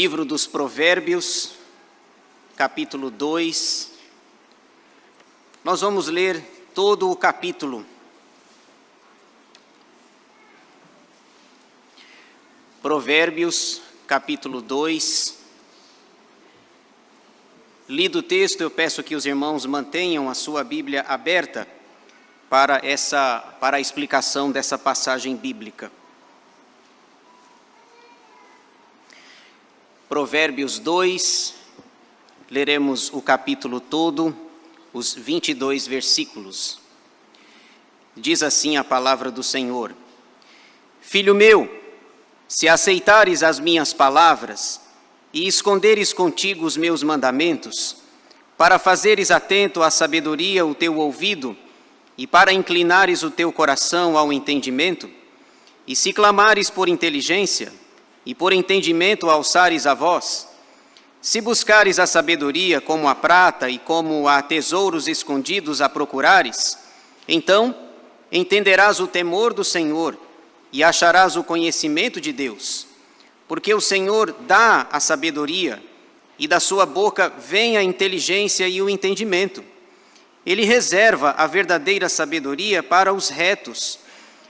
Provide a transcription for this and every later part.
Livro dos Provérbios, capítulo 2. Nós vamos ler todo o capítulo. Provérbios, capítulo 2. Lido o texto, eu peço que os irmãos mantenham a sua Bíblia aberta para a explicação dessa passagem bíblica. Provérbios 2, leremos o capítulo todo, os 22 versículos. Diz assim a palavra do Senhor: Filho meu, se aceitares as minhas palavras e esconderes contigo os meus mandamentos, para fazeres atento à sabedoria o teu ouvido e para inclinares o teu coração ao entendimento, e se clamares por inteligência e por entendimento alçares a voz, se buscares a sabedoria como a prata e como a tesouros escondidos a procurares, então entenderás o temor do Senhor e acharás o conhecimento de Deus, porque o Senhor dá a sabedoria e da sua boca vem a inteligência e o entendimento. Ele reserva a verdadeira sabedoria para os retos,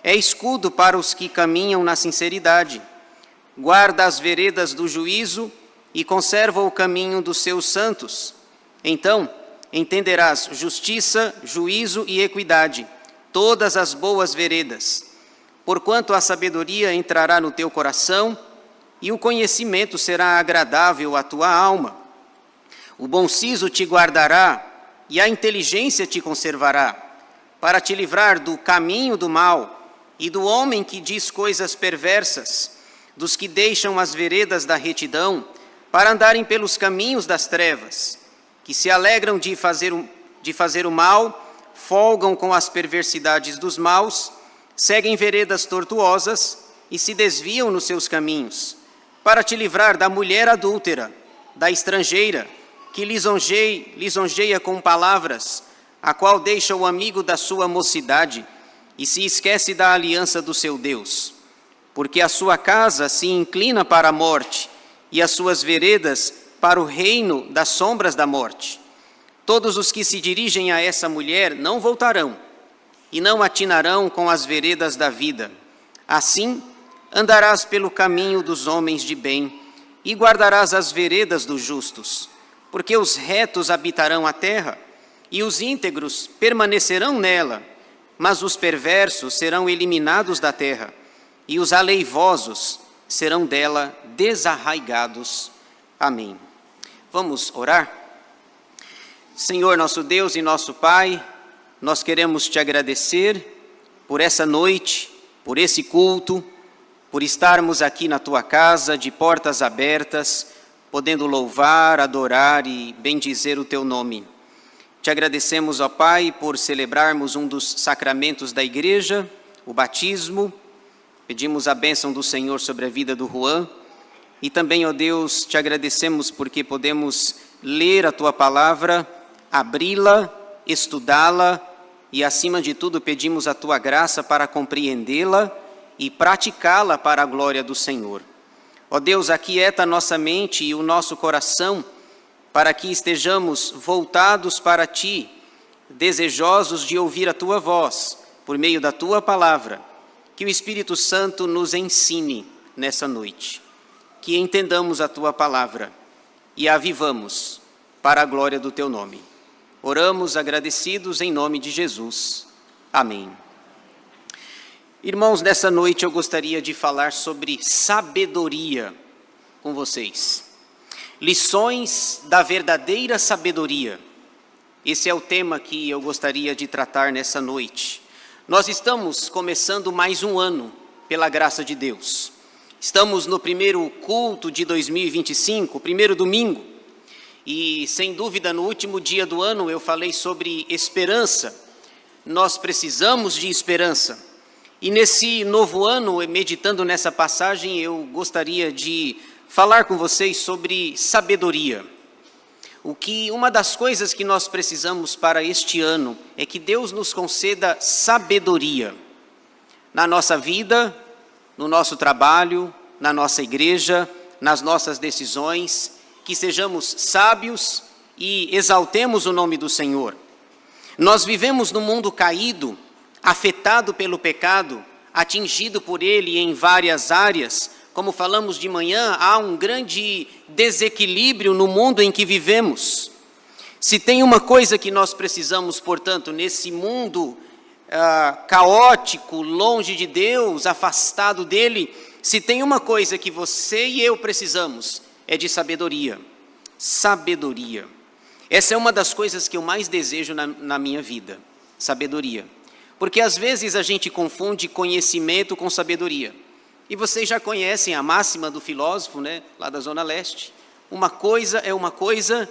é escudo para os que caminham na sinceridade. Guarda as veredas do juízo e conserva o caminho dos seus santos. Então entenderás justiça, juízo e equidade, todas as boas veredas. Porquanto a sabedoria entrará no teu coração e o conhecimento será agradável à tua alma. O bom siso te guardará e a inteligência te conservará, para te livrar do caminho do mal e do homem que diz coisas perversas, dos que deixam as veredas da retidão para andarem pelos caminhos das trevas, que se alegram de fazer o mal, folgam com as perversidades dos maus, seguem veredas tortuosas e se desviam nos seus caminhos, para te livrar da mulher adúltera, da estrangeira, que lisonjeia com palavras, a qual deixa o amigo da sua mocidade e se esquece da aliança do seu Deus. Porque a sua casa se inclina para a morte e as suas veredas para o reino das sombras da morte. Todos os que se dirigem a essa mulher não voltarão e não atinarão com as veredas da vida. Assim, andarás pelo caminho dos homens de bem e guardarás as veredas dos justos, porque os retos habitarão a terra e os íntegros permanecerão nela, mas os perversos serão eliminados da terra e os aleivosos serão dela desarraigados. Amém. Vamos orar? Senhor, nosso Deus e nosso Pai, nós queremos te agradecer por essa noite, por esse culto, por estarmos aqui na tua casa, de portas abertas, podendo louvar, adorar e bendizer o teu nome. Te agradecemos, ó Pai, por celebrarmos um dos sacramentos da igreja, o batismo. Pedimos a bênção do Senhor sobre a vida do Juan. E também, ó Deus, te agradecemos porque podemos ler a tua palavra, abri-la, estudá-la e, acima de tudo, pedimos a tua graça para compreendê-la e praticá-la para a glória do Senhor. Ó Deus, aquieta a nossa mente e o nosso coração para que estejamos voltados para Ti, desejosos de ouvir a Tua voz por meio da Tua palavra. Que o Espírito Santo nos ensine nessa noite, que entendamos a Tua palavra e a vivamos para a glória do Teu nome. Oramos agradecidos em nome de Jesus. Amém. Irmãos, nessa noite eu gostaria de falar sobre sabedoria com vocês. Lições da verdadeira sabedoria. Esse é o tema que eu gostaria de tratar nessa noite. Nós estamos começando mais um ano, pela graça de Deus. Estamos no primeiro culto de 2025, primeiro domingo. E, sem dúvida, no último dia do ano eu falei sobre esperança. Nós precisamos de esperança. E nesse novo ano, meditando nessa passagem, eu gostaria de falar com vocês sobre sabedoria. Uma das coisas que nós precisamos para este ano é que Deus nos conceda sabedoria na nossa vida, no nosso trabalho, na nossa igreja, nas nossas decisões, que sejamos sábios e exaltemos o nome do Senhor. Nós vivemos num mundo caído, afetado pelo pecado, atingido por ele em várias áreas. Como falamos de manhã, há um grande desequilíbrio no mundo em que vivemos. Se tem uma coisa que nós precisamos, portanto, nesse mundo caótico, longe de Deus, afastado dele, se tem uma coisa que você e eu precisamos, é de sabedoria. Sabedoria. Essa é uma das coisas que eu mais desejo na minha vida, sabedoria. Porque às vezes a gente confunde conhecimento com sabedoria. E vocês já conhecem a máxima do filósofo, né, lá da Zona Leste. Uma coisa é uma coisa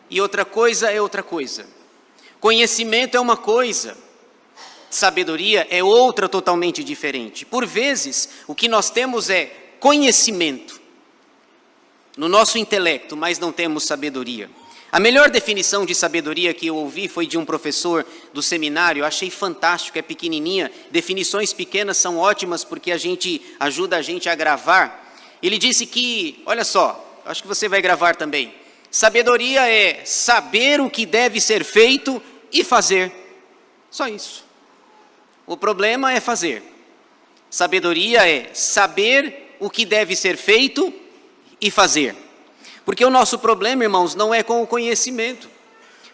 e outra coisa é outra coisa. Conhecimento é uma coisa, sabedoria é outra totalmente diferente. Por vezes, o que nós temos é conhecimento no nosso intelecto, mas não temos sabedoria. A melhor definição de sabedoria que eu ouvi foi de um professor do seminário, eu achei fantástico, é pequenininha, definições pequenas são ótimas porque ajuda a gente a gravar. Ele disse que, olha só, acho que você vai gravar também, sabedoria é saber o que deve ser feito e fazer, só isso. O problema é fazer. Sabedoria é saber o que deve ser feito e fazer. Porque o nosso problema, irmãos, não é com o conhecimento.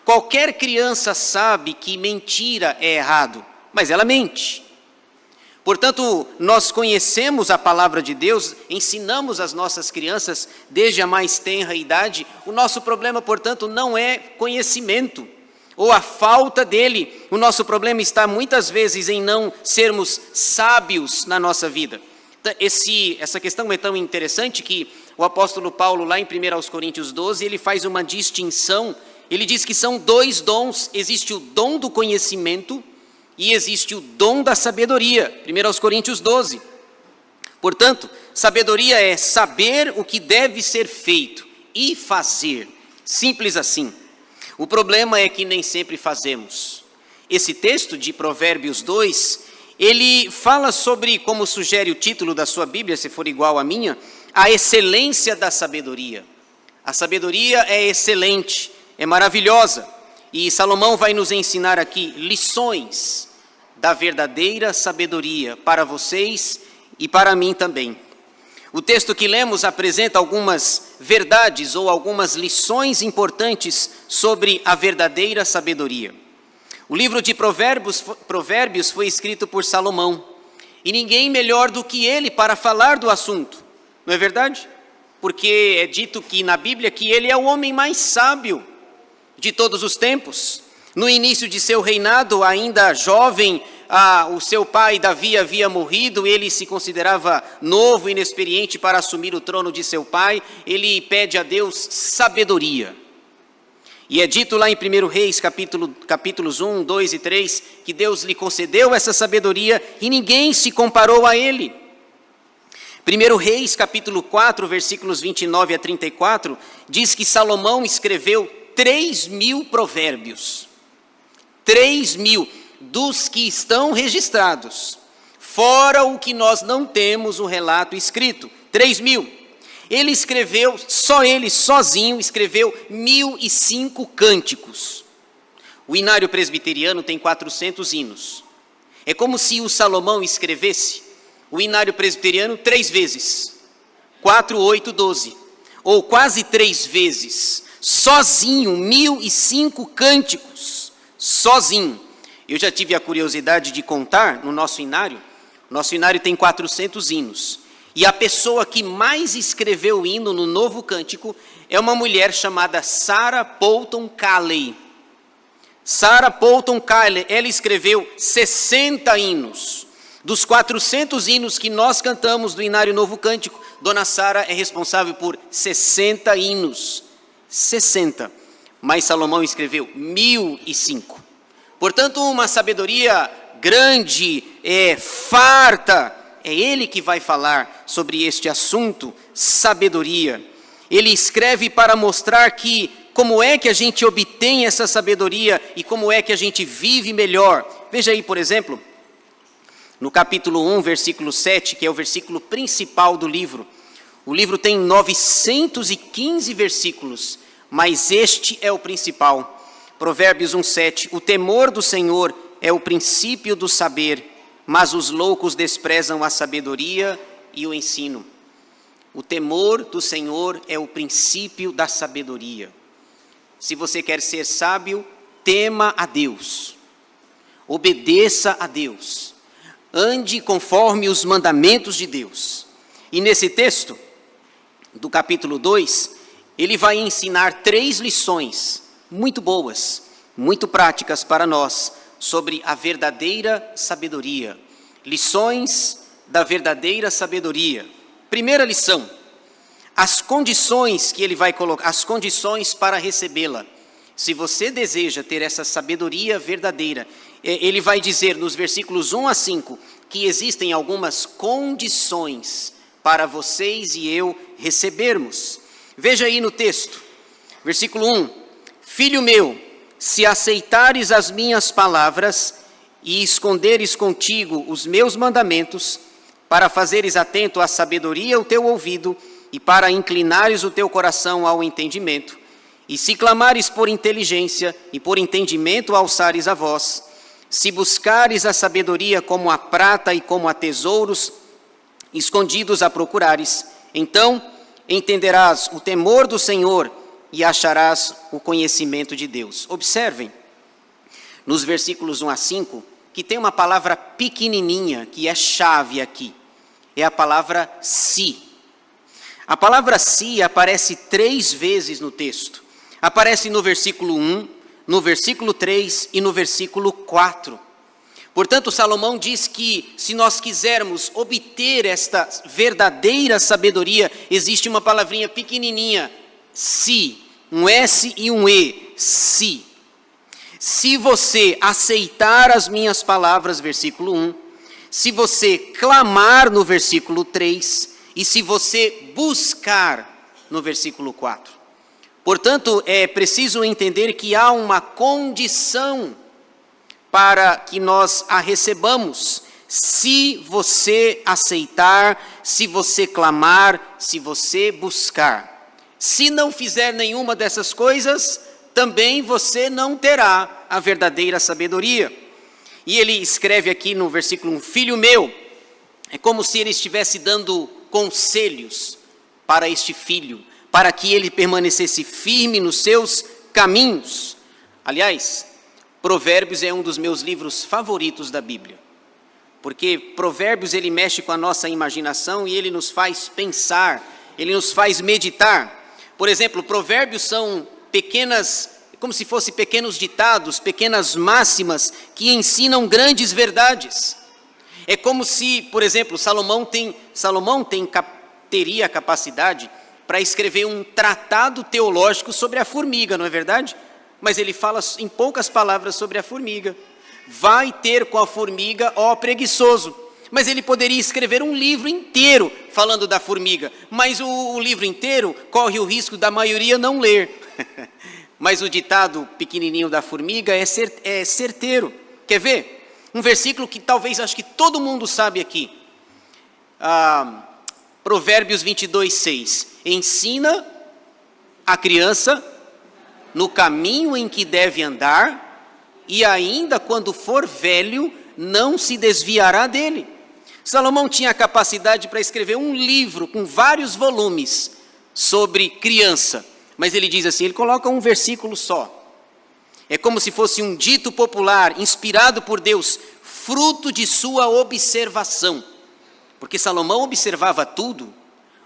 Qualquer criança sabe que mentira é errado, mas ela mente. Portanto, nós conhecemos a palavra de Deus, ensinamos as nossas crianças desde a mais tenra idade. O nosso problema, portanto, não é conhecimento ou a falta dele. O nosso problema está muitas vezes em não sermos sábios na nossa vida. Essa questão é tão interessante que o apóstolo Paulo, lá em 1 Coríntios 12, ele faz uma distinção. Ele diz que são dois dons. Existe o dom do conhecimento e existe o dom da sabedoria. 1 Coríntios 12. Portanto, sabedoria é saber o que deve ser feito e fazer. Simples assim. O problema é que nem sempre fazemos. Esse texto de Provérbios 2, ele fala sobre, como sugere o título da sua Bíblia, se for igual à minha, a excelência da sabedoria. A sabedoria é excelente, é maravilhosa. E Salomão vai nos ensinar aqui lições da verdadeira sabedoria para vocês e para mim também. O texto que lemos apresenta algumas verdades ou algumas lições importantes sobre a verdadeira sabedoria. O livro de Provérbios foi escrito por Salomão, e ninguém melhor do que ele para falar do assunto, não é verdade? Porque é dito que na Bíblia que ele é o homem mais sábio de todos os tempos. No início de seu reinado, ainda jovem, o seu pai Davi havia morrido, ele se considerava novo, inexperiente para assumir o trono de seu pai. Ele pede a Deus sabedoria. E é dito lá em 1 Reis, capítulos 1, 2 e 3, que Deus lhe concedeu essa sabedoria e ninguém se comparou a ele. 1 Reis, capítulo 4, versículos 29 a 34, diz que Salomão escreveu 3.000 provérbios. 3.000 dos que estão registrados, fora o que nós não temos o relato escrito. 3.000. Ele escreveu, só ele sozinho escreveu 1.005 cânticos. O Inário Presbiteriano tem 400 hinos. É como se o Salomão escrevesse o Inário Presbiteriano 3 vezes. 4, 8, 12. Ou quase 3 vezes. Sozinho, 1.005 cânticos. Sozinho. Eu já tive a curiosidade de contar no nosso inário. Nosso inário tem 400 hinos. E a pessoa que mais escreveu o hino no Novo Cântico é uma mulher chamada Sarah Poulton Calley. Sarah Poulton Calley, ela escreveu 60 hinos. Dos 400 hinos que nós cantamos do Inário Novo Cântico, Dona Sarah é responsável por 60 hinos. 60. Mas Salomão escreveu 1.005. Portanto, uma sabedoria grande, farta. É ele que vai falar sobre este assunto, sabedoria. Ele escreve para mostrar que como é que a gente obtém essa sabedoria e como é que a gente vive melhor. Veja aí, por exemplo, no capítulo 1, versículo 7, que é o versículo principal do livro. O livro tem 915 versículos, mas este é o principal. Provérbios 1:7, o temor do Senhor é o princípio do saber, mas os loucos desprezam a sabedoria e o ensino. O temor do Senhor é o princípio da sabedoria. Se você quer ser sábio, tema a Deus, obedeça a Deus, ande conforme os mandamentos de Deus. E nesse texto, do capítulo 2, ele vai ensinar 3 lições muito boas, muito práticas para nós, sobre a verdadeira sabedoria. Lições da verdadeira sabedoria. Primeira lição, as condições que ele vai colocar, as condições para recebê-la. Se você deseja ter essa sabedoria verdadeira, ele vai dizer nos versículos 1 a 5, que existem algumas condições para vocês e eu recebermos. Veja aí no texto, versículo 1, filho meu, se aceitares as minhas palavras e esconderes contigo os meus mandamentos, para fazeres atento à sabedoria o teu ouvido e para inclinares o teu coração ao entendimento, e se clamares por inteligência e por entendimento alçares a voz, se buscares a sabedoria como a prata e como a tesouros escondidos a procurares, então entenderás o temor do Senhor e acharás o conhecimento de Deus. Observem, nos versículos 1 a 5, que tem uma palavra pequenininha, que é chave aqui. É a palavra se. A palavra se aparece 3 vezes no texto. Aparece no versículo 1, no versículo 3 e no versículo 4. Portanto, Salomão diz que se nós quisermos obter esta verdadeira sabedoria, existe uma palavrinha pequenininha, se, um S e um E, se. Se você aceitar as minhas palavras, versículo 1, se você clamar no versículo 3, e se você buscar no versículo 4. Portanto, é preciso entender que há uma condição para que nós a recebamos. Se você aceitar, se você clamar, se você buscar. Se não fizer nenhuma dessas coisas, também você não terá a verdadeira sabedoria. E ele escreve aqui no versículo 1, filho meu, é como se ele estivesse dando conselhos para este filho, para que ele permanecesse firme nos seus caminhos. Aliás, Provérbios é um dos meus livros favoritos da Bíblia, porque Provérbios ele mexe com a nossa imaginação e ele nos faz pensar, ele nos faz meditar. Por exemplo, Provérbios são pequenas, como se fossem pequenos ditados, pequenas máximas que ensinam grandes verdades. É como se, por exemplo, Salomão teria a capacidade para escrever um tratado teológico sobre a formiga, não é verdade? Mas ele fala em poucas palavras sobre a formiga. Vai ter com a formiga, ó preguiçoso. Mas ele poderia escrever um livro inteiro falando da formiga. Mas o livro inteiro corre o risco da maioria não ler. Mas o ditado pequenininho da formiga é certeiro. Quer ver? Um versículo que talvez acho que todo mundo sabe aqui. Provérbios 22:6. Ensina a criança no caminho em que deve andar, e ainda quando for velho, não se desviará dele. Salomão tinha a capacidade para escrever um livro com vários volumes sobre criança, mas ele diz assim, ele coloca um versículo só. É como se fosse um dito popular, inspirado por Deus, fruto de sua observação. Porque Salomão observava tudo,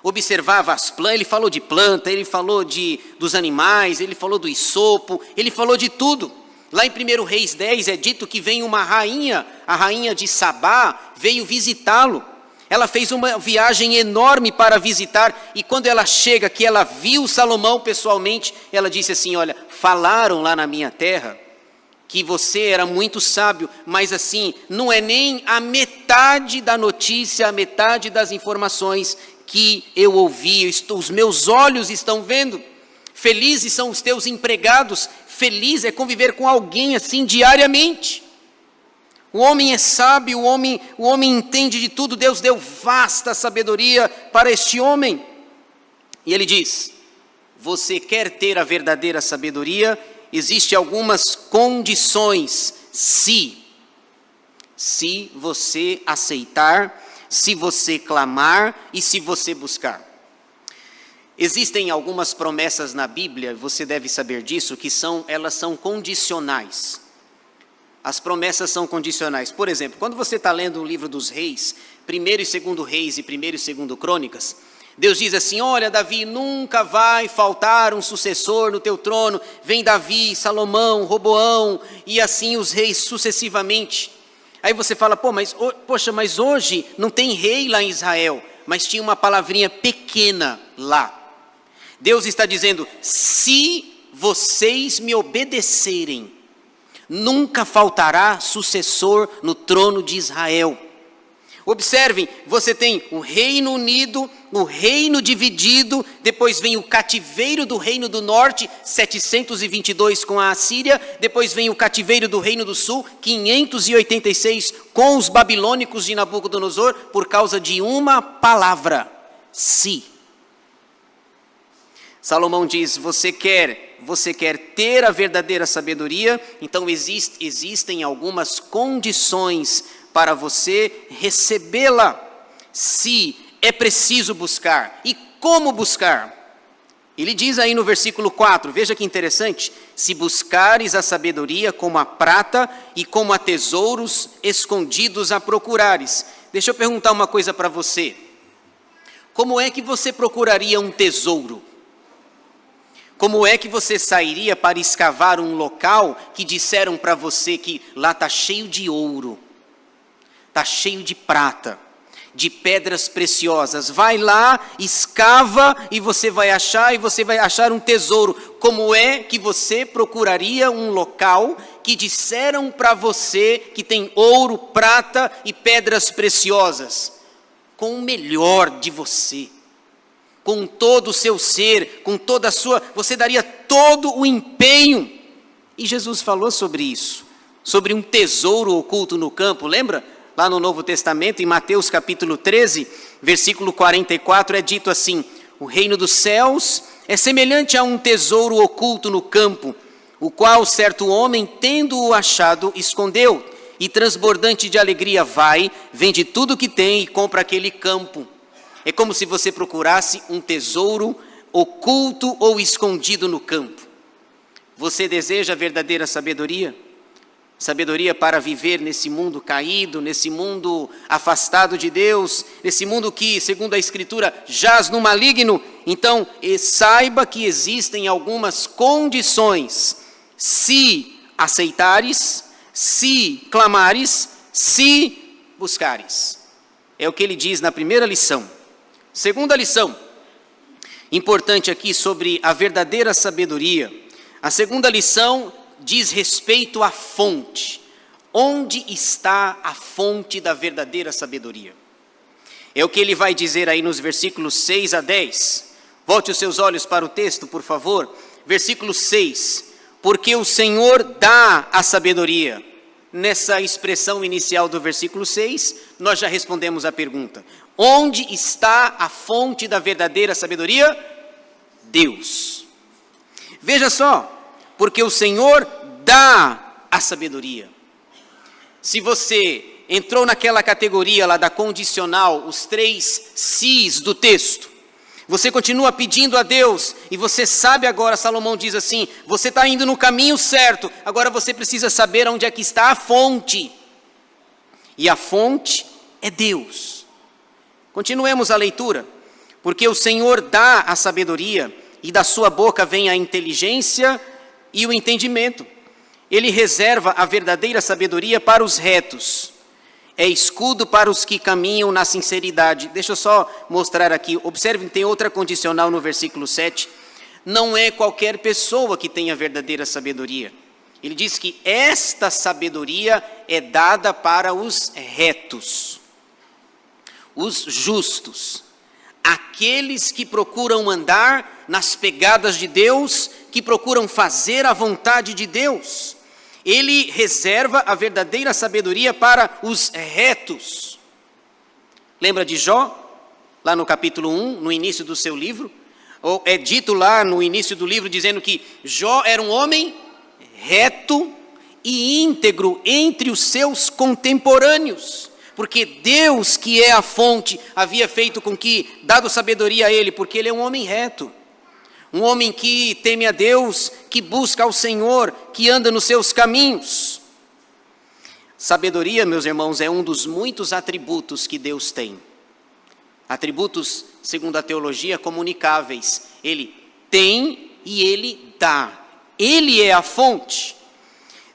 observava as plantas, ele falou de planta, ele falou dos animais, ele falou do isopo, ele falou de tudo. Lá em 1 Reis 10 é dito que vem uma rainha, a rainha de Sabá, veio visitá-lo. Ela fez uma viagem enorme para visitar, e quando ela chega, que ela viu Salomão pessoalmente, ela disse assim, olha, falaram lá na minha terra que você era muito sábio, mas assim, não é nem a metade da notícia, a metade das informações que eu ouvi, os meus olhos estão vendo. Felizes são os teus empregados, feliz é conviver com alguém assim diariamente. O homem é sábio, o homem entende de tudo, Deus deu vasta sabedoria para este homem. E ele diz: você quer ter a verdadeira sabedoria? Existem algumas condições, se você aceitar, se você clamar e se você buscar. Existem algumas promessas na Bíblia, você deve saber disso, que elas são condicionais. As promessas são condicionais. Por exemplo, quando você está lendo o livro dos reis, 1º e 2º reis e 1º e 2º crônicas, Deus diz assim: olha, Davi, nunca vai faltar um sucessor no teu trono. Vem Davi, Salomão, Roboão, e assim os reis sucessivamente. Aí você fala: poxa, mas hoje não tem rei lá em Israel, mas tinha uma palavrinha pequena lá. Deus está dizendo: se vocês me obedecerem, nunca faltará sucessor no trono de Israel. Observem, você tem o reino unido, o reino dividido, depois vem o cativeiro do reino do norte, 722 com a Assíria, depois vem o cativeiro do reino do sul, 586 com os babilônicos de Nabucodonosor, por causa de uma palavra: se. Salomão diz: você quer ter a verdadeira sabedoria, então existem algumas condições para você recebê-la. Se é preciso buscar. E como buscar? Ele diz aí no versículo 4, veja que interessante: se buscares a sabedoria como a prata e como a tesouros escondidos a procurares. Deixa eu perguntar uma coisa para você. Como é que você procuraria um tesouro? Como é que você sairia para escavar um local que disseram para você que lá está cheio de ouro, está cheio de prata, de pedras preciosas? Vai lá, escava e você vai achar um tesouro. Como é que você procuraria um local que disseram para você que tem ouro, prata e pedras preciosas? Com o melhor de você, com todo o seu ser, com toda a sua, você daria todo o empenho. E Jesus falou sobre isso, sobre um tesouro oculto no campo, lembra? Lá no Novo Testamento, em Mateus capítulo 13, versículo 44, é dito assim: o reino dos céus é semelhante a um tesouro oculto no campo, o qual certo homem, tendo-o achado, escondeu, e transbordante de alegria vai, vende tudo o que tem e compra aquele campo. É como se você procurasse um tesouro oculto ou escondido no campo. Você deseja a verdadeira sabedoria? Sabedoria para viver nesse mundo caído, nesse mundo afastado de Deus, nesse mundo que, segundo a Escritura, jaz no maligno? Então, saiba que existem algumas condições. Se aceitares, se clamares, se buscares. É o que ele diz na primeira lição. Segunda lição, importante aqui sobre a verdadeira sabedoria. A segunda lição diz respeito à fonte. Onde está a fonte da verdadeira sabedoria? É o que ele vai dizer aí nos versículos 6 a 10. Volte os seus olhos para o texto, por favor. Versículo 6. Porque o Senhor dá a sabedoria. Nessa expressão inicial do versículo 6, nós já respondemos a pergunta: onde está a fonte da verdadeira sabedoria? Deus. Veja só, porque o Senhor dá a sabedoria. Se você entrou naquela categoria lá da condicional, os 3 sis do texto, você continua pedindo a Deus, e você sabe agora, Salomão diz assim: você está indo no caminho certo, agora você precisa saber onde é que está a fonte. E a fonte é Deus. Continuemos a leitura. Porque o Senhor dá a sabedoria, e da sua boca vem a inteligência e o entendimento. Ele reserva a verdadeira sabedoria para os retos. É escudo para os que caminham na sinceridade. Deixa eu só mostrar aqui. Observem, tem outra condicional no versículo 7. Não é qualquer pessoa que tem a verdadeira sabedoria. Ele diz que esta sabedoria é dada para os retos, os justos, aqueles que procuram andar nas pegadas de Deus, que procuram fazer a vontade de Deus. Ele reserva a verdadeira sabedoria para os retos. Lembra de Jó? Lá no capítulo 1, no início do seu livro, ou é dito lá no início do livro, dizendo que Jó era um homem reto e íntegro entre os seus contemporâneos, porque Deus, que é a fonte, havia feito com que, dado sabedoria a ele, porque ele é um homem reto, um homem que teme a Deus, que busca ao Senhor, que anda nos seus caminhos. Sabedoria, meus irmãos, é um dos muitos atributos que Deus tem. Atributos, segundo a teologia, comunicáveis. Ele tem e ele dá. Ele é a fonte.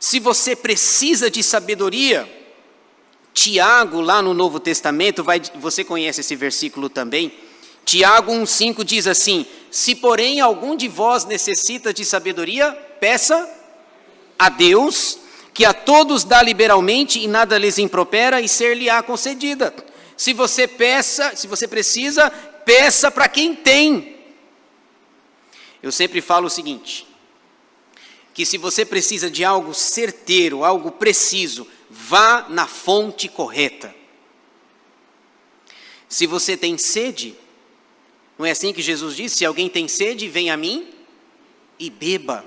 Se você precisa de sabedoria, Tiago, lá no Novo Testamento, você conhece esse versículo também, Tiago 1,5 diz assim: se porém algum de vós necessita de sabedoria, peça a Deus, que a todos dá liberalmente e nada lhes impropera, e ser-lhe-á concedida. Se você precisa, peça para quem tem. Eu sempre falo o seguinte, que se você precisa de algo certeiro, algo preciso, vá na fonte correta. Se você tem sede, não é assim que Jesus disse? Se alguém tem sede, venha a mim e beba.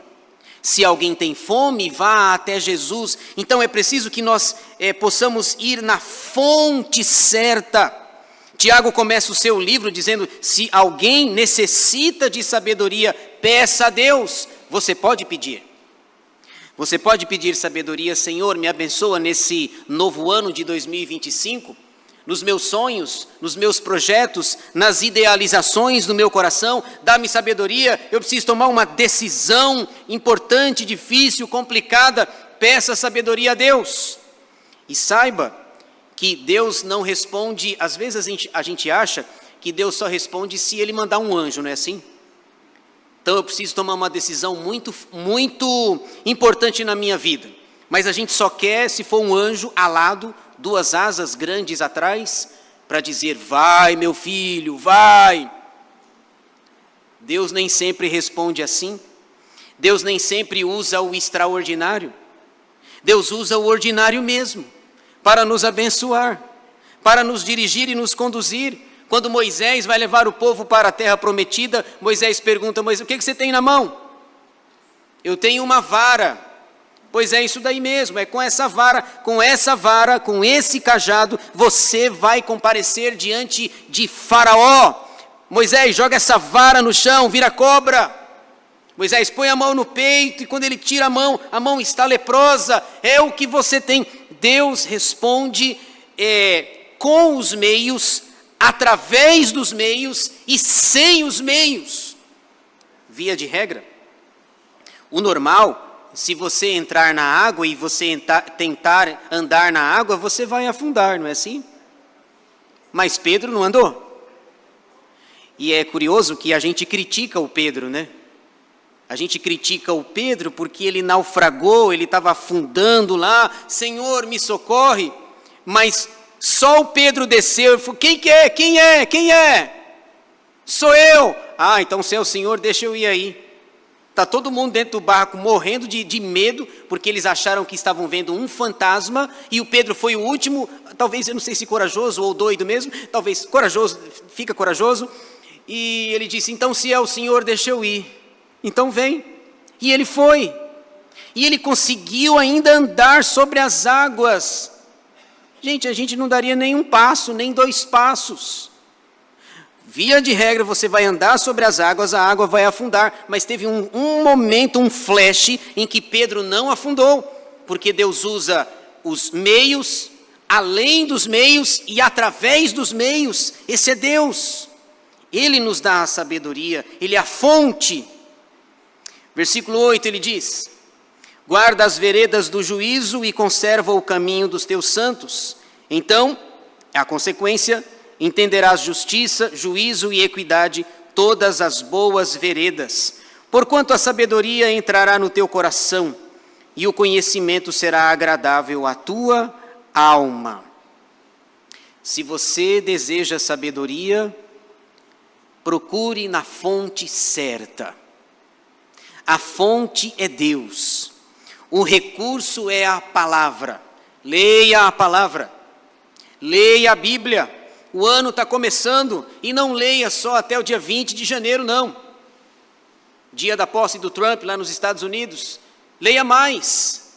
Se alguém tem fome, vá até Jesus. Então é preciso que nós possamos ir na fonte certa. Tiago começa o seu livro dizendo: se alguém necessita de sabedoria, peça a Deus. Você pode pedir. Você pode pedir sabedoria: Senhor, me abençoa nesse novo ano de 2025, nos meus sonhos, nos meus projetos, nas idealizações do meu coração, dá-me sabedoria, eu preciso tomar uma decisão importante, difícil, complicada, peça sabedoria a Deus. E saiba que Deus não responde, às vezes a gente acha que Deus só responde se Ele mandar um anjo, não é assim? Então eu preciso tomar uma decisão muito importante na minha vida, mas a gente só quer se for um anjo alado, duas asas grandes atrás, para dizer: vai meu filho, vai. Deus nem sempre responde assim. Deus nem sempre usa o extraordinário. Deus usa o ordinário mesmo, para nos abençoar, para nos dirigir e nos conduzir. Quando Moisés vai levar o povo para a terra prometida, Moisés pergunta: Moisés, o que você tem na mão? Eu tenho uma vara. Pois é isso daí mesmo, é com essa vara, com esse cajado, você vai comparecer diante de Faraó. Moisés, joga essa vara no chão, vira cobra. Moisés põe a mão no peito e quando ele tira a mão está leprosa. É o que você tem. Deus responde com os meios, através dos meios e sem os meios. Via de regra, o normal, se você entrar na água e você tentar andar na água, você vai afundar, não é assim? Mas Pedro não andou. E é curioso que a gente critica o Pedro, né? A gente critica o Pedro porque ele naufragou, ele estava afundando lá. Senhor, me socorre. Mas só o Pedro desceu e falou: quem que é? Quem é? Quem é? Sou eu. Ah, então se é o Senhor, deixa eu ir aí. Está todo mundo dentro do barco morrendo de medo, porque eles acharam que estavam vendo um fantasma, e o Pedro foi o último, talvez, eu não sei se corajoso ou doido mesmo, talvez corajoso, fica corajoso, e ele disse: então se é o Senhor, deixa eu ir, então vem, e ele foi, e ele conseguiu ainda andar sobre as águas. Gente, a gente não daria nem um passo, nem 2 passos. Via de regra, você vai andar sobre as águas, a água vai afundar. Mas teve um momento, um flash, em que Pedro não afundou. Porque Deus usa os meios, além dos meios e através dos meios. Esse é Deus. Ele nos dá a sabedoria, Ele é a fonte. Versículo 8, ele diz: guarda as veredas do juízo e conserva o caminho dos teus santos. Então, a consequência: entenderás justiça, juízo e equidade, todas as boas veredas. Porquanto a sabedoria entrará no teu coração, e o conhecimento será agradável à tua alma. Se você deseja sabedoria, procure na fonte certa. A fonte é Deus. O recurso é a palavra. Leia a palavra. Leia a Bíblia. O ano está começando e não leia só até o dia 20 de janeiro, não. dia da posse do Trump lá nos Estados Unidos. Leia mais.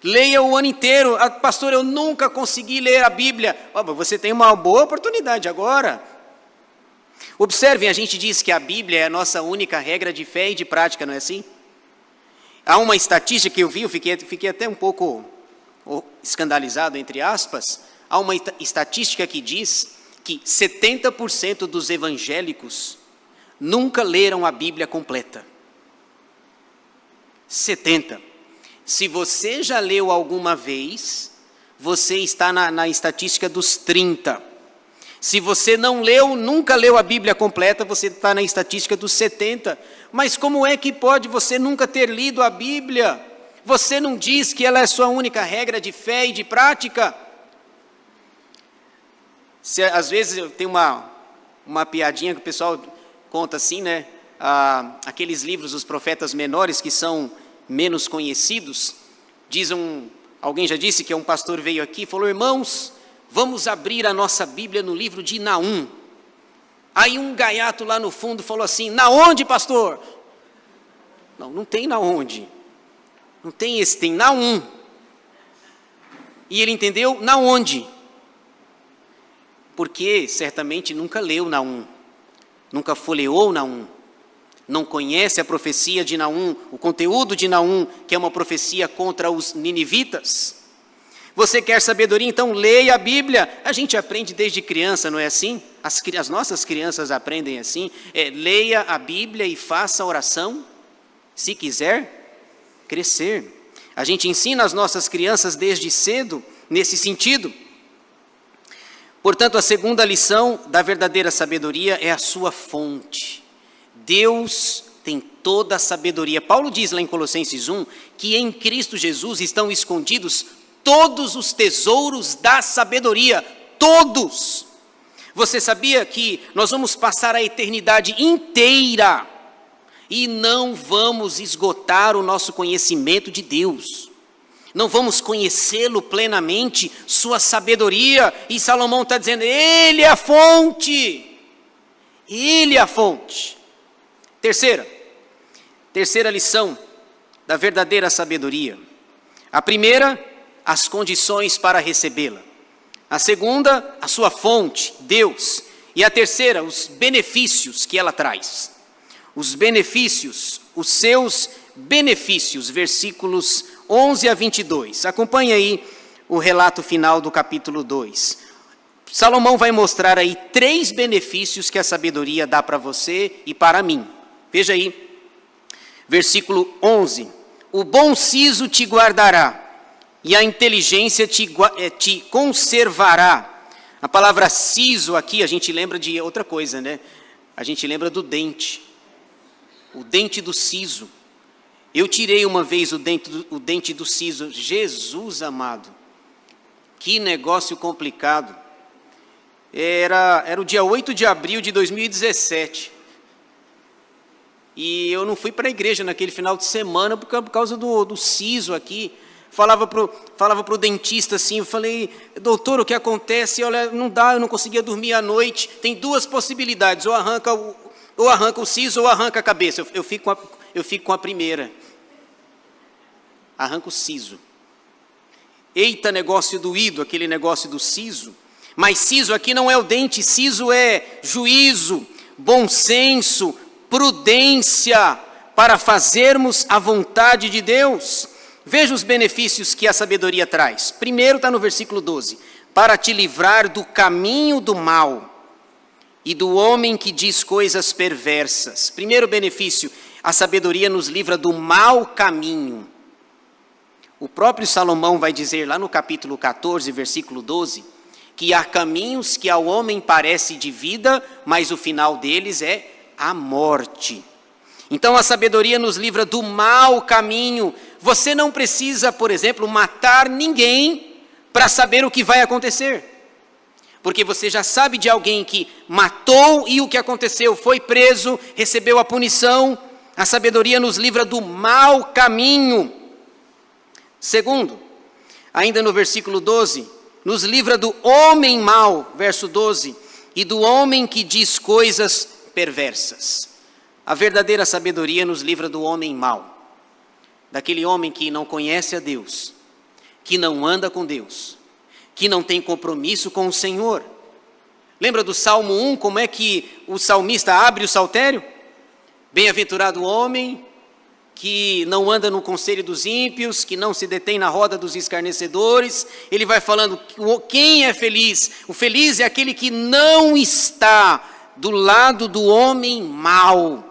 Leia o ano inteiro. Ah, pastor, eu nunca consegui ler a Bíblia. Oh, mas você tem uma boa oportunidade agora. Observem, a gente diz que a Bíblia é a nossa única regra de fé e de prática, não é assim? Há uma estatística que eu vi, eu fiquei até um pouco escandalizado, entre aspas. Há uma estatística que diz que 70% dos evangélicos nunca leram a Bíblia completa. 70%. Se você já leu alguma vez, você está na estatística dos 30%. Se você não leu, nunca leu a Bíblia completa, você está na estatística dos 70%. Mas como é que pode você nunca ter lido a Bíblia? Você não diz que ela é sua única regra de fé e de prática? Às vezes eu tenho uma piadinha que o pessoal conta assim, né? Aqueles livros dos profetas menores que são menos conhecidos. Alguém já disse que um pastor veio aqui e falou: irmãos, vamos abrir a nossa Bíblia no livro de Naum. Aí um gaiato lá no fundo falou assim: na onde, pastor? Não tem na onde. Não tem esse, tem Naum. E ele entendeu na onde? Porque certamente nunca leu Naum, nunca folheou Naum, não conhece a profecia de Naum, o conteúdo de Naum, que é uma profecia contra os ninivitas. Você quer sabedoria? Então leia a Bíblia. A gente aprende desde criança, não é assim? As nossas crianças aprendem assim. Leia a Bíblia e faça oração, se quiser crescer. A gente ensina as nossas crianças desde cedo nesse sentido. Portanto, a segunda lição da verdadeira sabedoria é a sua fonte. Deus tem toda a sabedoria. Paulo diz lá em Colossenses 1 que em Cristo Jesus estão escondidos todos os tesouros da sabedoria. Todos! Você sabia que nós vamos passar a eternidade inteira e não vamos esgotar o nosso conhecimento de Deus? Não vamos conhecê-lo plenamente, sua sabedoria. E Salomão está dizendo: Ele é a fonte. Ele é a fonte. Terceira lição da verdadeira sabedoria. A primeira, as condições para recebê-la. A segunda, a sua fonte, Deus. E a terceira, os benefícios que ela traz. Os benefícios, os seus benefícios, versículos 11 a 22. Acompanhe aí o relato final do capítulo 2. Salomão vai mostrar aí 3 benefícios que a sabedoria dá para você e para mim. Veja aí, versículo 11. O bom siso te guardará, e a inteligência te conservará. A palavra siso aqui, a gente lembra de outra coisa, né? A gente lembra do dente. O dente do siso. Eu tirei uma vez o dente do siso. Jesus amado, que negócio complicado. Era o dia 8 de abril de 2017. E eu não fui para a igreja naquele final de semana por causa do siso aqui. Falava pro dentista assim, eu falei: doutor, o que acontece? Olha, não dá, eu não conseguia dormir à noite. Tem 2 possibilidades, ou arranca o siso ou arranca a cabeça. Eu fico com a primeira. Arranca o siso. Eita, negócio doído, aquele negócio do siso. Mas siso aqui não é o dente, siso é juízo, bom senso, prudência, para fazermos a vontade de Deus. Veja os benefícios que a sabedoria traz. Primeiro está no versículo 12. Para te livrar do caminho do mal e do homem que diz coisas perversas. Primeiro benefício, a sabedoria nos livra do mau caminho. O próprio Salomão vai dizer lá no capítulo 14, versículo 12, que há caminhos que ao homem parece de vida, mas o final deles é a morte. Então a sabedoria nos livra do mau caminho. Você não precisa, por exemplo, matar ninguém para saber o que vai acontecer. Porque você já sabe de alguém que matou e o que aconteceu, foi preso, recebeu a punição. A sabedoria nos livra do mau caminho. Segundo, ainda no versículo 12, nos livra do homem mau, verso 12, e do homem que diz coisas perversas. A verdadeira sabedoria nos livra do homem mau, daquele homem que não conhece a Deus, que não anda com Deus, que não tem compromisso com o Senhor. Lembra do Salmo 1, como é que o salmista abre o saltério? Bem-aventurado o homem que não anda no conselho dos ímpios, que não se detém na roda dos escarnecedores. Ele vai falando quem é feliz. O feliz é aquele que não está do lado do homem mau,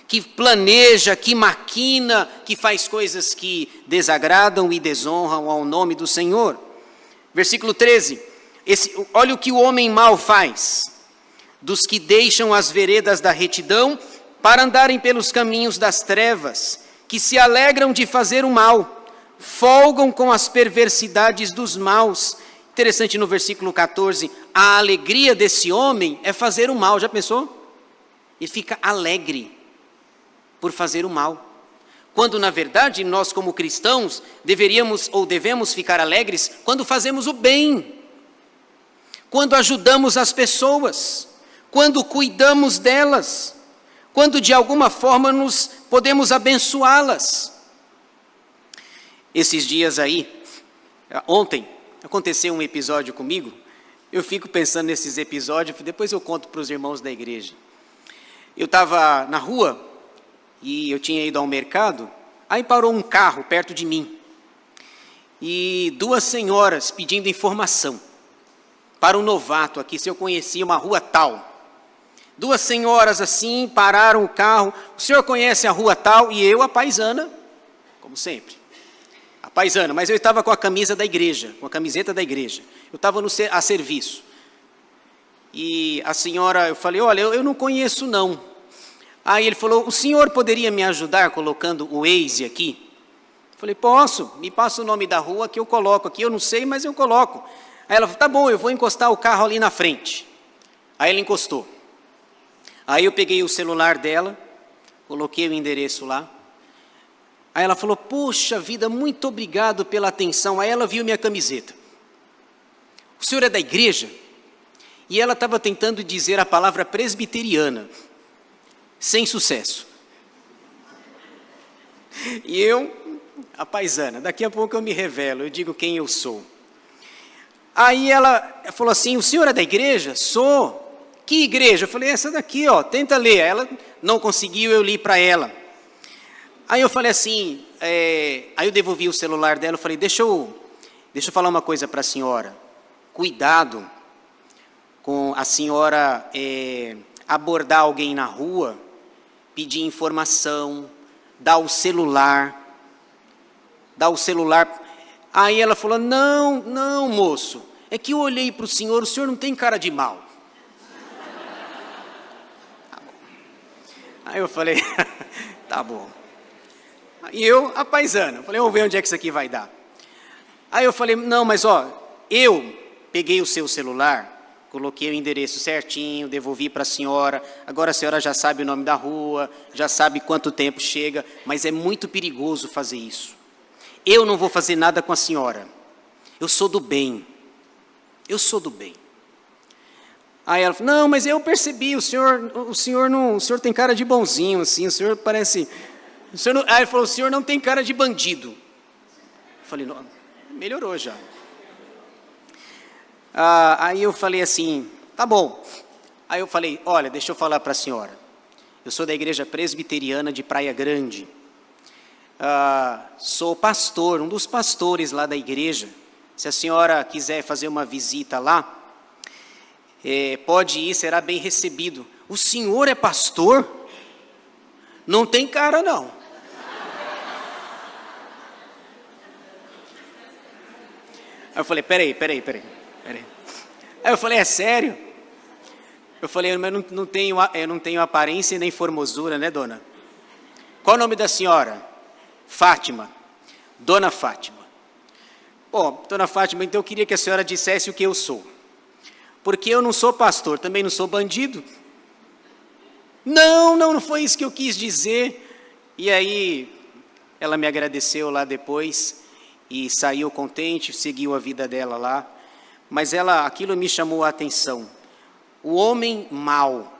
que planeja, que maquina, que faz coisas que desagradam e desonram ao nome do Senhor. Versículo 13, olha o que o homem mau faz: dos que deixam as veredas da retidão para andarem pelos caminhos das trevas, que se alegram de fazer o mal, folgam com as perversidades dos maus. Interessante no versículo 14, a alegria desse homem é fazer o mal, já pensou? Ele fica alegre por fazer o mal, quando na verdade nós como cristãos deveríamos ou devemos ficar alegres quando fazemos o bem, quando ajudamos as pessoas, quando cuidamos delas, quando de alguma forma nos podemos abençoá-las. Esses dias aí, ontem, aconteceu um episódio comigo, eu fico pensando nesses episódios, depois eu conto para os irmãos da igreja. Eu estava na rua, e eu tinha ido ao mercado, aí parou um carro perto de mim, e duas senhoras pedindo informação, para um novato aqui, se eu conhecia uma rua tal. Duas senhoras assim, pararam o carro, o senhor conhece a rua tal? E eu, a paisana, como sempre, a paisana, mas eu estava com a camisa da igreja, com a camiseta da igreja, eu estava a serviço, e a senhora, eu falei, olha, eu não conheço não. Aí ele falou, o senhor poderia me ajudar colocando o Waze aqui? Eu falei, posso, me passa o nome da rua que eu coloco aqui, eu não sei, mas eu coloco. Aí ela falou, tá bom, eu vou encostar o carro ali na frente. Aí ela encostou. Aí eu peguei o celular dela, coloquei o endereço lá. Aí ela falou, poxa vida, muito obrigado pela atenção. Aí ela viu minha camiseta. O senhor é da igreja? E ela estava tentando dizer a palavra presbiteriana, sem sucesso. E eu, a paisana, daqui a pouco eu me revelo, eu digo quem eu sou. Aí ela falou assim, o senhor é da igreja? Sou. Que igreja? Eu falei, essa daqui, ó, tenta ler. Ela não conseguiu, eu li para ela. Aí eu falei assim, aí eu devolvi o celular dela, eu falei, deixa eu falar uma coisa para a senhora. Cuidado com a senhora abordar alguém na rua, pedir informação, dar o celular. Aí ela falou, não, moço, é que eu olhei para o senhor não tem cara de mal. Tá bom. Aí eu falei, tá bom. E eu, a paisana, falei, vamos ver onde é que isso aqui vai dar. Aí eu falei, não, mas ó, eu peguei o seu celular, coloquei o endereço certinho, devolvi para a senhora, agora a senhora já sabe o nome da rua, já sabe quanto tempo chega, mas é muito perigoso fazer isso. Eu não vou fazer nada com a senhora, eu sou do bem. Aí ela falou, não, mas eu percebi, o senhor tem cara de bonzinho, assim, o senhor parece... Aí ele falou, o senhor não tem cara de bandido. Eu falei, não, melhorou já. Aí eu falei assim, tá bom. Aí eu falei, olha, deixa eu falar para a senhora. Eu sou da igreja presbiteriana de Praia Grande. Sou pastor, um dos pastores lá da igreja. Se a senhora quiser fazer uma visita lá, pode ir, será bem recebido. O senhor é pastor? Não tem cara, não. Aí eu falei, peraí. Aí eu falei, é sério? Eu falei, mas eu não tenho aparência nem formosura, né, dona? Qual o nome da senhora? Fátima. Dona Fátima. Bom, dona Fátima, então eu queria que a senhora dissesse o que eu sou. Porque eu não sou pastor, também não sou bandido. Não foi isso que eu quis dizer. E aí, ela me agradeceu lá depois e saiu contente, seguiu a vida dela lá. Mas aquilo me chamou a atenção. O homem mau,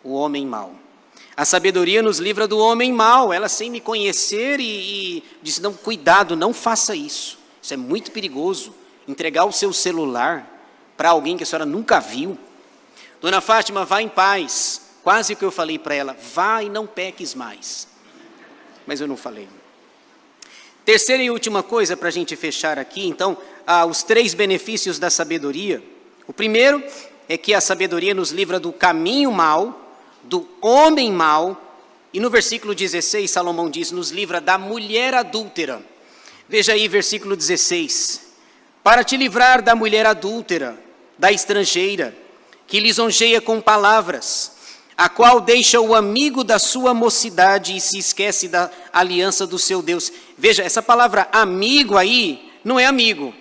o homem mau. A sabedoria nos livra do homem mau. Ela, sem me conhecer, e diz: não, cuidado, não faça isso. Isso é muito perigoso. Entregar o seu celular para alguém que a senhora nunca viu. Dona Fátima, vá em paz. Quase que eu falei para ela: vá e não peques mais. Mas eu não falei. Terceira e última coisa para a gente fechar aqui, então, os 3 benefícios da sabedoria. O primeiro é que a sabedoria nos livra do caminho mau, do homem mau, e no versículo 16, Salomão diz: nos livra da mulher adúltera. Veja aí, versículo 16: para te livrar da mulher adúltera, da estrangeira, que lisonjeia com palavras, a qual deixa o amigo da sua mocidade e se esquece da aliança do seu Deus. Veja, essa palavra amigo aí, não é amigo.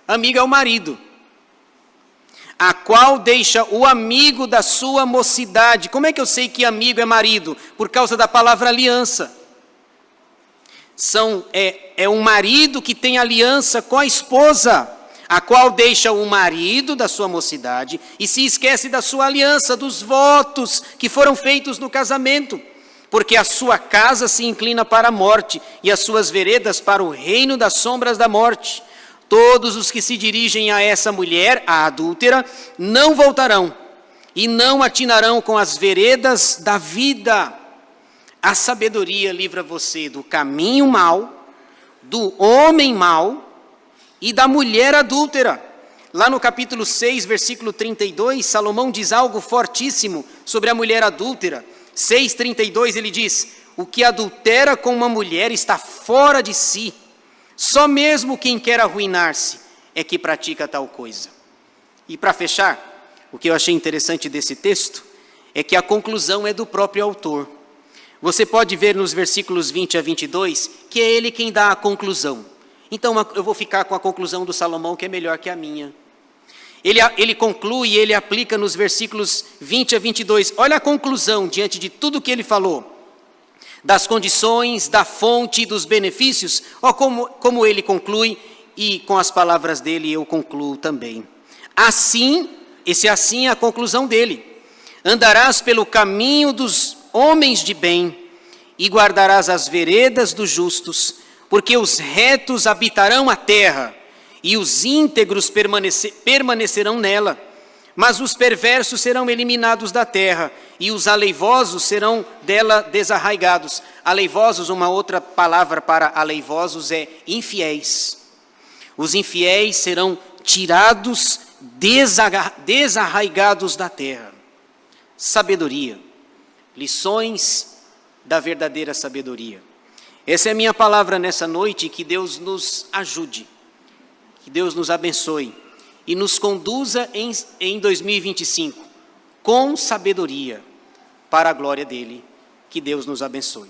Amigo é o marido. A qual deixa o amigo da sua mocidade. Como é que eu sei que amigo é marido? Por causa da palavra aliança. É um marido que tem aliança com a esposa, a qual deixa o marido da sua mocidade e se esquece da sua aliança, dos votos que foram feitos no casamento, porque a sua casa se inclina para a morte e as suas veredas para o reino das sombras da morte. Todos os que se dirigem a essa mulher, a adúltera, não voltarão e não atinarão com as veredas da vida. A sabedoria livra você do caminho mau, do homem mau e da mulher adúltera. Lá no capítulo 6, versículo 32, Salomão diz algo fortíssimo sobre a mulher adúltera. 6,32, ele diz: o que adultera com uma mulher está fora de si. Só mesmo quem quer arruinar-se é que pratica tal coisa. E para fechar, o que eu achei interessante desse texto é que a conclusão é do próprio autor. Você pode ver nos versículos 20 a 22 que é ele quem dá a conclusão. Então eu vou ficar com a conclusão do Salomão, que é melhor que a minha. Ele conclui e ele aplica nos versículos 20 a 22. Olha a conclusão diante de tudo que ele falou. Das condições, da fonte, dos benefícios. Olha como ele conclui, e com as palavras dele eu concluo também. Assim, esse assim é a conclusão dele. Andarás pelo caminho dos homens de bem e guardarás as veredas dos justos, porque os retos habitarão a terra e os íntegros permanecerão nela. Mas os perversos serão eliminados da terra e os aleivosos serão dela desarraigados. Aleivosos, uma outra palavra para aleivosos é infiéis. Os infiéis serão tirados, desarraigados da terra. Sabedoria. Lições da verdadeira sabedoria. Essa é a minha palavra nessa noite. Que Deus nos ajude, que Deus nos abençoe e nos conduza em 2025 com sabedoria para a glória dele. Que Deus nos abençoe.